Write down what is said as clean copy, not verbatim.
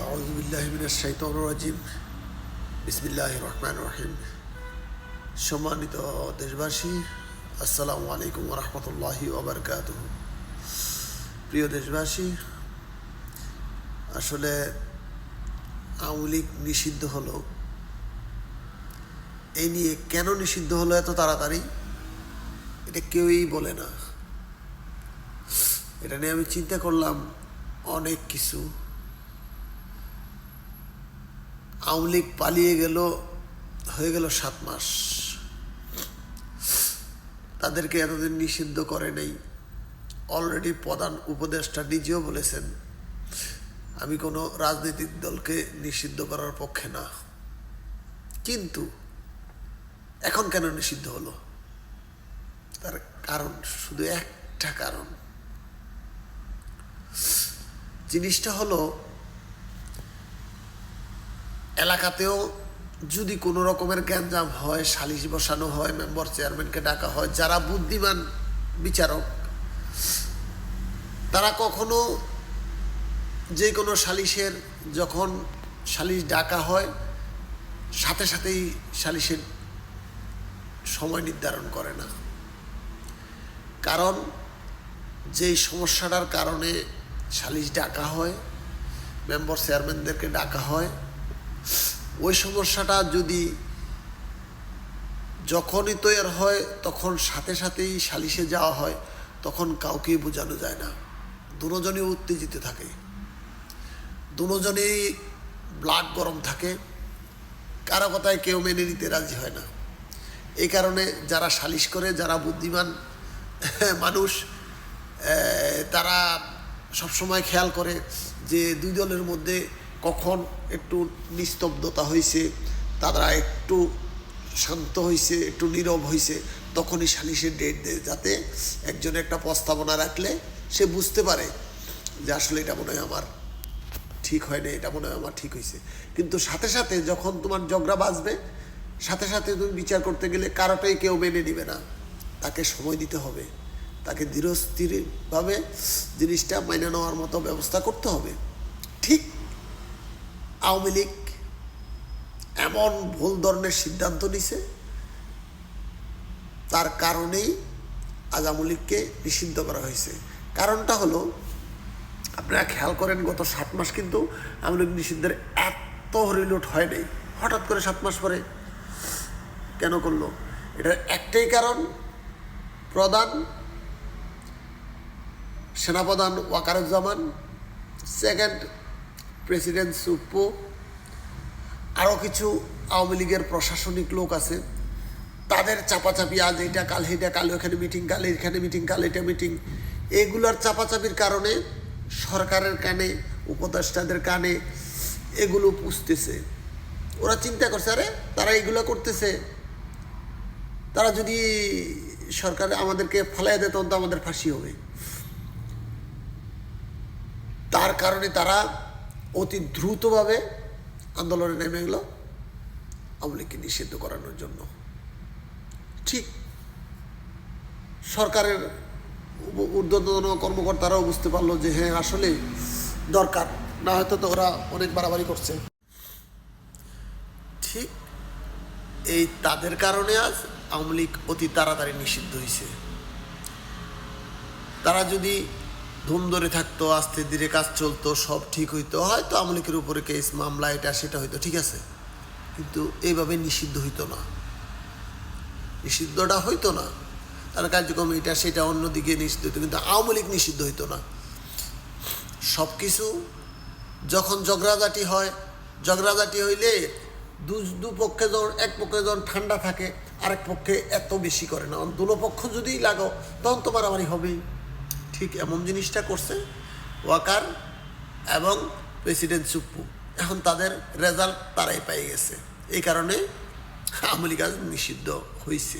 আউযু বিল্লাহি মিনাশ শাইতানির রাজিম। বিসমিল্লাহির রহমানির রহিম। সম্মানিত দেশবাসী, আসসালামু আলাইকুম ওয়া রাহমাতুল্লাহি ওয়া বারাকাতুহু। প্রিয় দেশবাসী, আসলে আওয়ামী লীগ নিষিদ্ধ হলো, এই নিয়ে কেন নিষিদ্ধ হলো এত তাড়াতাড়ি, এটা কেউই বলে না। এটা নিয়ে আমি চিন্তা করলাম অনেক কিছু। আওয়ামী লীগ পালিয়ে গেল, হয়ে গেল 7 মাস। তাদেরকে এতদিন নিষিদ্ধ করে নেই। অলরেডি প্রধান উপদেষ্টা নিজেও বলেছেন, আমি কোনো রাজনৈতিক দলকে নিষিদ্ধ করার পক্ষে না। কিন্তু এখন কেন নিষিদ্ধ হলো? তার কারণ শুধু একটা কারণ। জিনিসটা হলো, এলাকাতেও যদি কোনো রকমের গ্যাঞ্জাম হয়, সালিশ বসানো হয়, মেম্বার চেয়ারম্যানকে ডাকা হয়, যারা বুদ্ধিমান বিচারক তারা কখনো যে কোনো সালিশের যখন সালিশ ডাকা হয় সাথে সাথেই সালিশের সময় নির্ধারণ করে না। কারণ যেই সমস্যাটার কারণে সালিশ ডাকা হয়, মেম্বার চেয়ারম্যানদেরকে ডাকা হয়, ওই সমস্যাটা যদি যখনই তৈরি হয় তখন সাথে সাথেই সালিশে যাওয়া হয়, তখন কাউকেই বোঝানো যায় না। দুজনই উত্তেজিত থাকে, দুজনেই ব্লাড গরম থাকে, কারো কথায় কেউ মেনে নিতে রাজি হয় না। এই কারণে যারা সালিশ করে, যারা বুদ্ধিমান মানুষ, তারা সবসময় খেয়াল করে যে দুই দলের মধ্যে কখন একটু নিস্তব্ধতা হয়েছে, তারা একটু শান্ত হয়েছে, একটু নীরব হয়েছে, তখনই সালিশের ডেট দেয়, যাতে একজন একটা প্রস্তাবনা রাখলে সে বুঝতে পারে যে আসলে এটা মনে হয় আমার ঠিক হয় না, এটা মনে হয় আমার ঠিক হয়েছে। কিন্তু সাথে সাথে যখন তোমার ঝগড়া বাজবে, সাথে সাথে তুমি বিচার করতে গেলে কারোটাই কেউ মেনে নিবে না। তাকে সময় দিতে হবে, তাকে ধীরস্থিরভাবে জিনিসটা মেনে নেওয়ার মতো ব্যবস্থা করতে হবে। ঠিক আওয়ামী লীগ এমন ভুল ধরনের সিদ্ধান্ত নিছে, তার কারণেই আজ আওয়ামী লীগকে নিষিদ্ধ করা হয়েছে। কারণটা হলো, আপনারা খেয়াল করেন, গত 7 মাস কিন্তু আওয়ামী লীগ নিষিদ্ধের এত হরিলুট হয় নাই। হঠাৎ করে 7 মাস পরে কেন করলো? এটার একটাই কারণ, প্রধান সেনাপ্রধান ওয়াকারুজ্জামান, সেকেন্ড প্রেসিডেন্ট সুপ্পো, আরও কিছু আওয়ামী লীগের প্রশাসনিক লোক আছে, তাদের চাপাচাপি, আজ এটা কাল সেটা, কাল ওখানে মিটিং, কাল এখানে মিটিং, কাল এটা মিটিং, এগুলোর চাপাচাপির কারণে সরকারের কানে, উপদেষ্টাদের কানে এগুলো পুষতেছে। ওরা চিন্তা করছে, আরে তারা এগুলো করতেছে, তারা যদি সরকার আমাদেরকে ফালাই দেয় তখন তো আমাদের ফাঁসি হবে। তার কারণে তারা অতি দ্রুতভাবে আন্দোলনে নেমে গেল আওয়ামী লীগকে নিষিদ্ধ করানোর জন্য। ঠিক সরকারের ঊর্ধ্বতন কর্মকর্তারাও বুঝতে পারলো যে হ্যাঁ, আসলে দরকার, না হয়তো তো ওরা অনেক বাড়াবাড়ি করছে। ঠিক এই তাদের কারণে আজ আওয়ামী লীগ অতি তাড়াতাড়ি নিষিদ্ধ হয়েছে। তারা যদি ধুম ধরে থাকতো, আস্তে ধীরে কাজ চলতো, সব ঠিক হইতো, হয়তো আওয়ামী লীগের উপরে কেস মামলা এটা সেটা হইতো, ঠিক আছে, কিন্তু এইভাবে নিষিদ্ধ হইতো না, নিষিদ্ধটা হইতো না। তার কার্যক্রম এটা সেটা অন্যদিকে নিষিদ্ধ হইতো, কিন্তু আওয়ামী লীগ নিষিদ্ধ হইতো না। সব কিছু যখন ঝগড়াঝাটি হয়, ঝগড়াঝাটি হইলে দুপক্ষে যখন, এক পক্ষে যখন ঠান্ডা থাকে, আরেক পক্ষে এত বেশি করে না। দুনো পক্ষ যদি লাগো তখন তো মারামারি হবেই। ঠিক এমন জিনিসটা করছে ওয়াকার এবং প্রেসিডেন্ট সুপ্পু। এখন তাদের রেজাল্ট তারাই পেয়ে গেছে, এই কারণে আওয়ামী লীগ আজ নিষিদ্ধ হয়েছে।